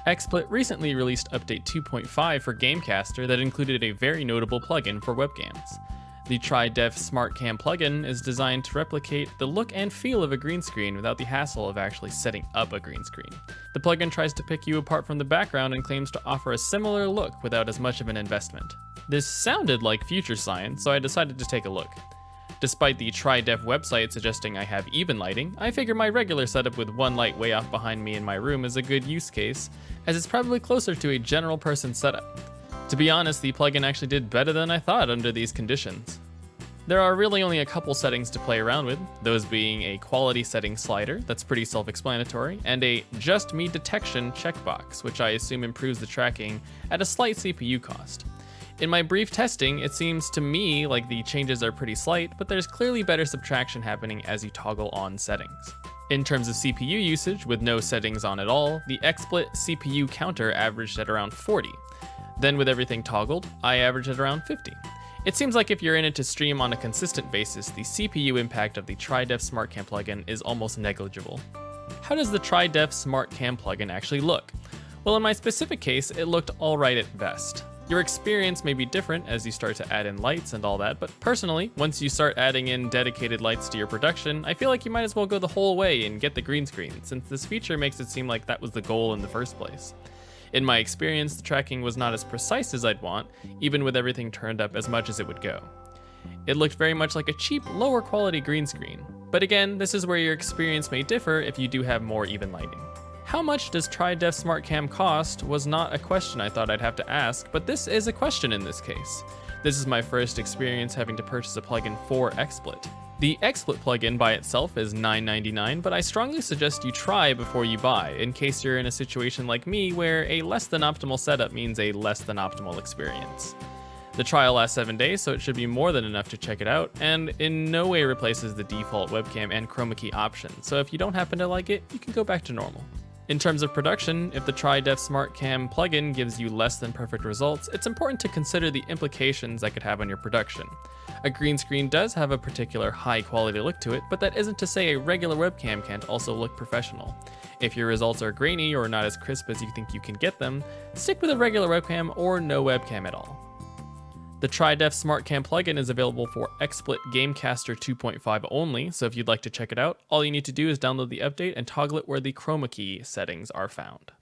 XSplit recently released update 2.5 for Gamecaster that included a very notable plugin for webcams. The TriDef SmartCam plugin is designed to replicate the look and feel of a green screen without the hassle of actually setting up a green screen. The plugin tries to pick you apart from the background and claims to offer a similar look without as much of an investment. This sounded like future science, so I decided to take a look. Despite the TriDef website suggesting I have even lighting, I figure my regular setup with one light way off behind me in my room is a good use case, as it's probably closer to a general person setup. To be honest, the plugin actually did better than I thought under these conditions. There are really only a couple settings to play around with, those being a quality setting slider, that's pretty self-explanatory, and a just me detection checkbox, which I assume improves the tracking at a slight CPU cost. In my brief testing, it seems to me like the changes are pretty slight, but there's clearly better subtraction happening as you toggle on settings. In terms of CPU usage, with no settings on at all, the XSplit CPU counter averaged at around 40. Then with everything toggled, I averaged at around 50. It seems like if you're in it to stream on a consistent basis, the CPU impact of the TriDef SmartCam plugin is almost negligible. How does the TriDef SmartCam plugin actually look? Well, in my specific case, it looked alright at best. Your experience may be different as you start to add in lights and all that, but personally, once you start adding in dedicated lights to your production, I feel like you might as well go the whole way and get the green screen, since this feature makes it seem like that was the goal in the first place. In my experience, the tracking was not as precise as I'd want, even with everything turned up as much as it would go. It looked very much like a cheap, lower quality green screen. But again, this is where your experience may differ if you do have more even lighting. How much does TriDef SmartCam cost was not a question I thought I'd have to ask, but this is a question in this case. This is my first experience having to purchase a plugin for XSplit. The XSplit plugin by itself is $9.99, but I strongly suggest you try before you buy, in case you're in a situation like me where a less than optimal setup means a less than optimal experience. The trial lasts 7 days, so it should be more than enough to check it out, and in no way replaces the default webcam and chroma key option, so if you don't happen to like it, you can go back to normal. In terms of production, if the TriDef SmartCam plugin gives you less than perfect results, it's important to consider the implications that could have on your production. A green screen does have a particular high quality look to it, but that isn't to say a regular webcam can't also look professional. If your results are grainy or not as crisp as you think you can get them, stick with a regular webcam or no webcam at all. The TriDef SmartCam plugin is available for XSplit Gamecaster 2.5 only, so if you'd like to check it out, all you need to do is download the update and toggle it where the chroma key settings are found.